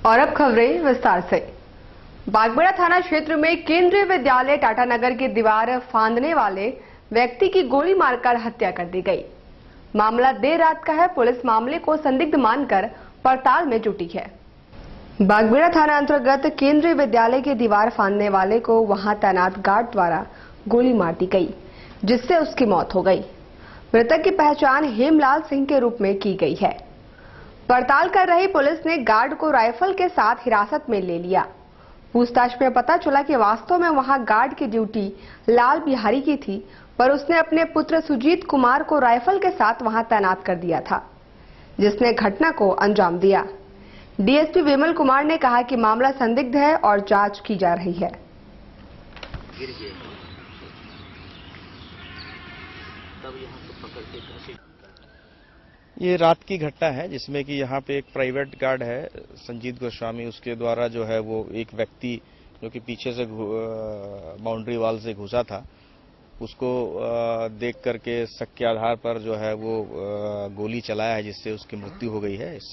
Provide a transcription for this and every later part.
और अब खबरें विस्तार से। बागबेड़ा थाना क्षेत्र में केंद्रीय विद्यालय टाटानगर की दीवार फांदने वाले व्यक्ति की गोली मारकर हत्या कर दी गई। मामला देर रात का है। पुलिस मामले को संदिग्ध मानकर पड़ताल में जुटी है। बागबेड़ा थाना अंतर्गत केंद्रीय विद्यालय की दीवार फांदने वाले को वहां तैनात गार्ड द्वारा गोली मार दी गई, जिससे उसकी मौत हो गई। मृतक की पहचान हेमलाल सिंह के रूप में की गई है। पड़ताल कर रही पुलिस ने गार्ड को राइफल के साथ हिरासत में ले लिया। पूछताछ में पता चला कि वास्तव में वहां गार्ड की ड्यूटी लाल बिहारी की थी, पर उसने अपने पुत्र सुजीत कुमार को राइफल के साथ वहां तैनात कर दिया था, जिसने घटना को अंजाम दिया। डीएसपी विमल कुमार ने कहा कि मामला संदिग्ध है और जांच की जा रही है। ये रात की घटना है जिसमें कि यहाँ पे एक प्राइवेट गार्ड है संजीत गोस्वामी, उसके द्वारा जो है वो एक व्यक्ति जो कि पीछे से बाउंड्री वॉल से घुसा था, उसको देख करके शक के आधार पर जो है वो गोली चलाया है, जिससे उसकी मृत्यु हो गई है। इस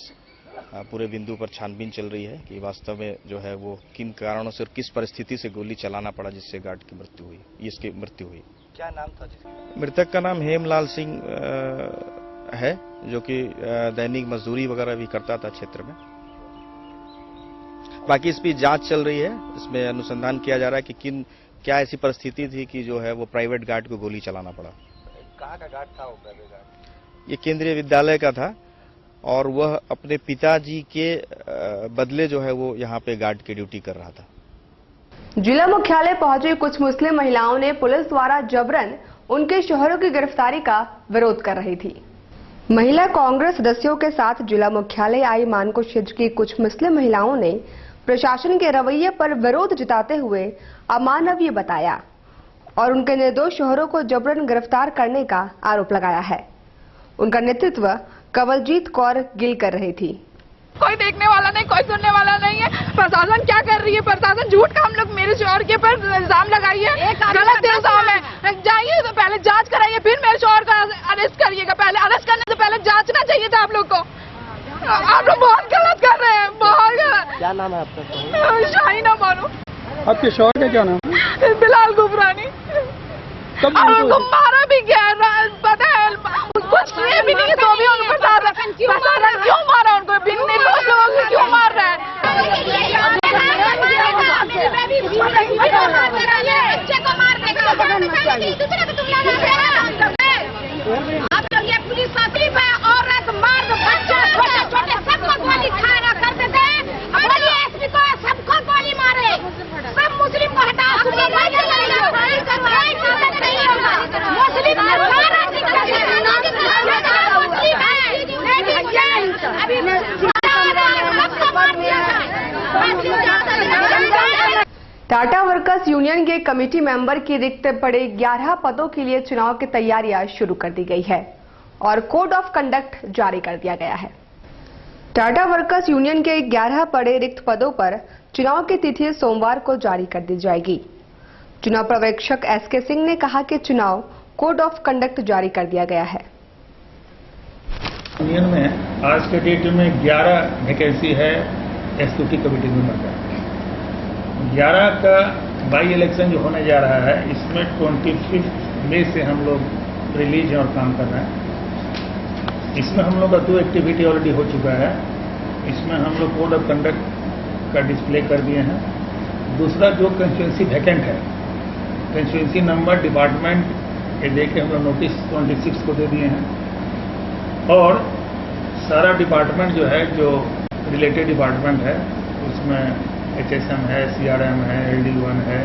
पूरे बिंदु पर छानबीन चल रही है कि वास्तव में जो है वो किन कारणों से और किस परिस्थिति से गोली चलाना पड़ा जिससे गार्ड की मृत्यु हुई, इसकी मृत्यु हुई। क्या नाम था जिसका? मृतक का नाम हेमलाल सिंह है, जो कि दैनिक मजदूरी वगैरह भी करता था क्षेत्र में। बाकी इस पर जांच चल रही है, इसमें अनुसंधान किया जा रहा है कि क्या ऐसी परिस्थिति थी कि जो है वो प्राइवेट गार्ड को गोली चलाना पड़ा। कहाँ का गार्ड था वो प्राइवेट गार्ड? ये केंद्रीय विद्यालय का था और वह अपने पिताजी के बदले जो है वो यहाँ पे गार्ड की ड्यूटी कर रहा था। जिला मुख्यालय पहुंची कुछ मुस्लिम महिलाओं ने पुलिस द्वारा जबरन उनके शोहरों की गिरफ्तारी का विरोध कर रही थी। महिला कांग्रेस सदस्यों के साथ जिला मुख्यालय आई मानको क्षेत्र की कुछ मुस्लिम महिलाओं ने प्रशासन के रवैये पर विरोध जताते हुए अमानवीय बताया और उनके निर्दोष शोहरों को जबरन गिरफ्तार करने का आरोप लगाया है। उनका नेतृत्व कवलजीत कौर गिल कर रही थी। कोई देखने वाला नहीं, कोई सुनने वाला नहीं है। प्रशासन क्या कर रही है? प्रशासन झूठ का हम लोग मेरे शौहर के पर इल्जाम लगाइए, गलत इल्जाम है। जाइए तो पहले जांच कराइए, फिर मेरे शौहर का अरेस्ट करिएगा। पहले अरेस्ट करने से पहले जांचना चाहिए था आप लोग को। आप लोग बहुत गलत कर रहे हैं, बहुत गलत। क्या नाम है आपका? शाहीना बानो। आपके शौहर का क्या नाम? बिलाल गुफरानी। उनको मारा भी गया, पता है, कुछ किए भी नहीं तो भी उनको प्रशासन क्यों मारा? उनको निर्दोष लोगों को क्यों मार रहा है? आप लोग ये पुलिस सचिव है, औरत मर्द बच्चा छोटे छोटे सबको गोली खाना करते थे। बोलिए एसपी को सबको गोली मारे, सब मुस्लिम को हटा, मुस्लिम टाटा वर्कर्स यूनियन के कमेटी मेंबर की रिक्त पड़े 11 पदों के लिए चुनाव की तैयारियां शुरू कर दी गई है और कोड ऑफ कंडक्ट जारी कर दिया गया है। टाटा वर्कर्स यूनियन के 11 पड़े रिक्त पदों पर चुनाव की तिथि सोमवार को जारी कर दी जाएगी। चुनाव पर्यवेक्षक एसके सिंह ने कहा कि चुनाव कोड ऑफ कंडक्ट जारी कर दिया गया है। यूनियन में आज के डेट में 11 वैकेंसी है एसक्यूटी कमेटी में बन रहा है। 11 का बाई इलेक्शन जो होने जा रहा है, इसमें 25 मई से हम लोग रिलीज हैं और काम कर रहे हैं। इसमें हम लोग का 2 एक्टिविटी ऑलरेडी हो चुका है। इसमें हम लोग कोड ऑफ कंडक्ट का डिस्प्ले कर दिए हैं। दूसरा जो कंस्टिट्यूंसी वैकेंट है, कंस्टिट्यूंसी नंबर डिपार्टमेंट ये देके हम लोग नोटिस 26 को दे दिए हैं और सारा डिपार्टमेंट जो है, जो रिलेटेड डिपार्टमेंट है, उसमें HSM है, CRM है, LD1 है,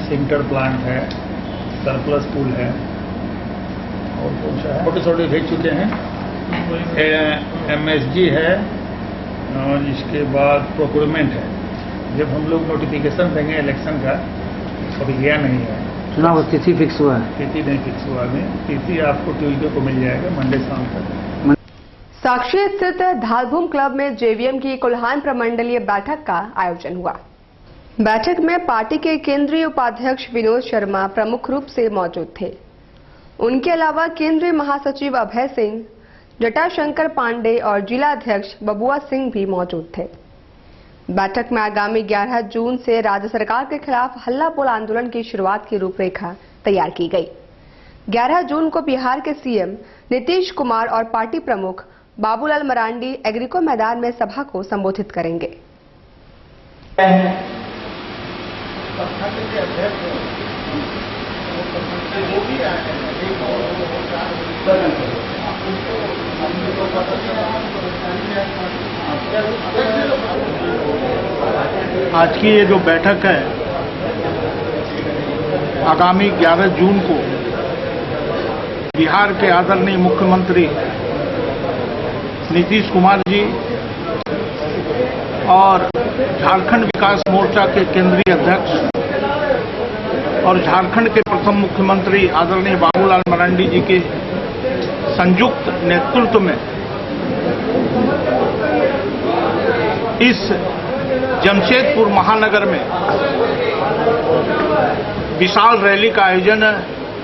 सेंटर प्लांट है, सरप्लस पूल है और कौन सा है, छोटे-छोटे भेज चुके हैं। MSG है और इसके बाद प्रोक्योरमेंट है। जब हम लोग नोटिफिकेशन देंगे इलेक्शन का, अभी गया नहीं है। चुनाव तिथि फिक्स हुआ है? तिथि नहीं फिक्स हुआ अभी। तिथि आपको ट्यूजडे को मिल जाएगा, मंडे शाम तक। साक्षी स्थित धालभूम क्लब में जेवीएम की कोल्हान प्रमंडलीय बैठक का आयोजन हुआ। बैठक में पार्टी के केंद्रीय उपाध्यक्ष विनोद शर्मा प्रमुख रूप से मौजूद थे। उनके अलावा केंद्रीय महासचिव अभय सिंह, जटाशंकर पांडे और जिला अध्यक्ष बबुआ सिंह भी मौजूद थे। बैठक में आगामी 11 जून से राज्य सरकार के खिलाफ हल्ला बोल आंदोलन की शुरुआत की रूपरेखा तैयार की गई। 11 जून को बिहार के सीएम नीतीश कुमार और पार्टी प्रमुख बाबूलाल मरांडी एग्रीको मैदान में सभा को संबोधित करेंगे। आज की ये जो बैठक है आगामी 11 जून को बिहार के आदरणीय मुख्यमंत्री नीतीश कुमार जी और झारखंड विकास मोर्चा के केंद्रीय अध्यक्ष और झारखंड के प्रथम मुख्यमंत्री आदरणीय बाबूलाल मरांडी जी के संयुक्त नेतृत्व में इस जमशेदपुर महानगर में विशाल रैली का आयोजन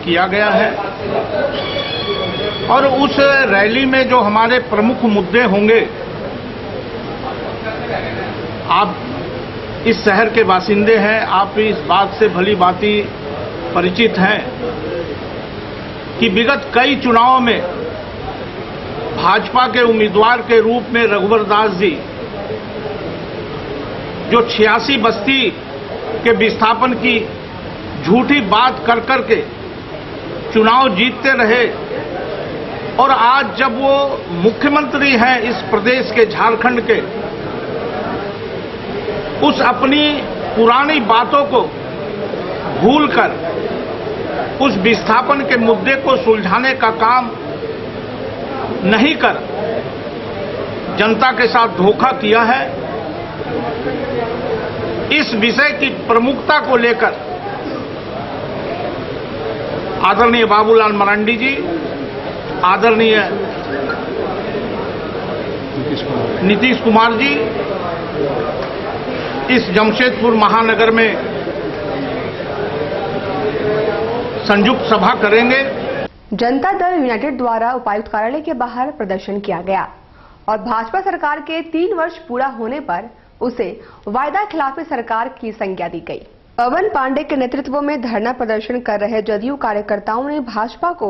किया गया है और उस रैली में जो हमारे प्रमुख मुद्दे होंगे, आप इस शहर के बासिंदे हैं, आप इस बात से भली भांति परिचित हैं कि विगत कई चुनावों में भाजपा के उम्मीदवार के रूप में रघुवर दास जी जो 86 बस्ती के विस्थापन की झूठी बात कर करके चुनाव जीतते रहे और आज जब वो मुख्यमंत्री हैं इस प्रदेश के, झारखंड के, उस अपनी पुरानी बातों को भूलकर उस विस्थापन के मुद्दे को सुलझाने का काम नहीं कर जनता के साथ धोखा किया है। इस विषय की प्रमुखता को लेकर आदरणीय बाबूलाल मरांडी जी, आदरणीय नीतीश कुमार जी इस जमशेदपुर महानगर में संयुक्त सभा करेंगे। जनता दल यूनाइटेड द्वारा उपायुक्त कार्यालय के बाहर प्रदर्शन किया गया और भाजपा सरकार के 3 वर्ष पूरा होने पर उसे वायदा खिलाफी सरकार की संज्ञा दी गई। पवन पांडे के नेतृत्व में धरना प्रदर्शन कर रहे जदयू कार्यकर्ताओं ने भाजपा को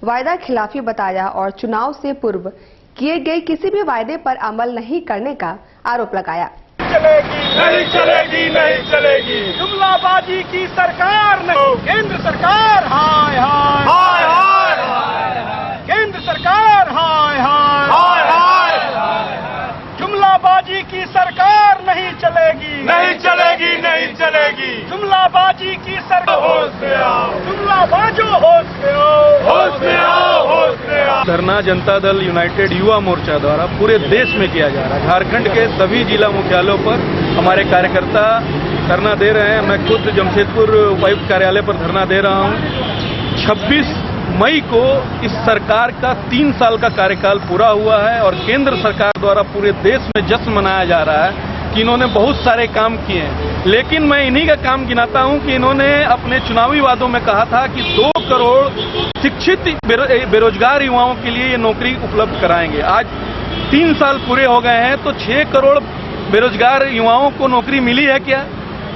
वायदा खिलाफी बताया और चुनाव से पूर्व किए गए किसी भी वायदे पर अमल नहीं करने का आरोप लगाया। नहीं चलेगी, नहीं चलेगी, जुमलाबाजी की सरकार नहीं, केंद्र सरकार हाय हाय हाय हाय, केंद्र सरकार हाय हाय हाय हाय, जुमलाबाजी की सरकार नहीं चलेगी, नहीं चलेगी, नहीं चलेगी, जुमलाबाजी की सरकार, होश में आओ, जुमलाबाजो होश में आओ, होश में आओ, होश में आओ। धरना जनता दल यूनाइटेड युवा मोर्चा द्वारा पूरे देश में किया जा रहा है। झारखंड के सभी जिला मुख्यालयों पर हमारे कार्यकर्ता धरना दे रहे हैं। मैं खुद जमशेदपुर उपायुक्त कार्यालय पर धरना दे रहा हूं। 26 मई को इस सरकार का 3 साल का कार्यकाल पूरा हुआ है और केंद्र सरकार द्वारा पूरे देश में जश्न मनाया जा रहा है कि इन्होंने बहुत सारे काम किए हैं। लेकिन मैं इन्हीं का काम गिनाता हूं कि इन्होंने अपने चुनावी वादों में कहा था कि 2 करोड़ शिक्षित बेरोजगार युवाओं के लिए ये नौकरी उपलब्ध कराएंगे। आज 3 साल पूरे हो गए हैं तो 6 करोड़ बेरोजगार युवाओं को नौकरी मिली है क्या?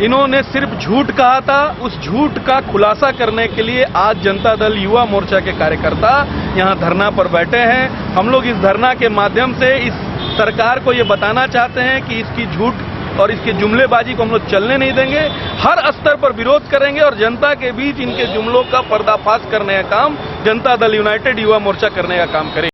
इन्होंने सिर्फ झूठ कहा था। उस झूठ का खुलासा करने के लिए आज जनता दल युवा मोर्चा के कार्यकर्ता यहां धरना पर बैठे हैं। हम लोग इस धरना के माध्यम से इस सरकार को ये बताना चाहते हैं कि इसकी झूठ और इसकी जुमलेबाजी को हम लोग चलने नहीं देंगे। हर स्तर पर विरोध करेंगे और जनता के बीच इनके जुमलों का पर्दाफाश करने का काम जनता दल यूनाइटेड युवा मोर्चा करने का काम करेगी।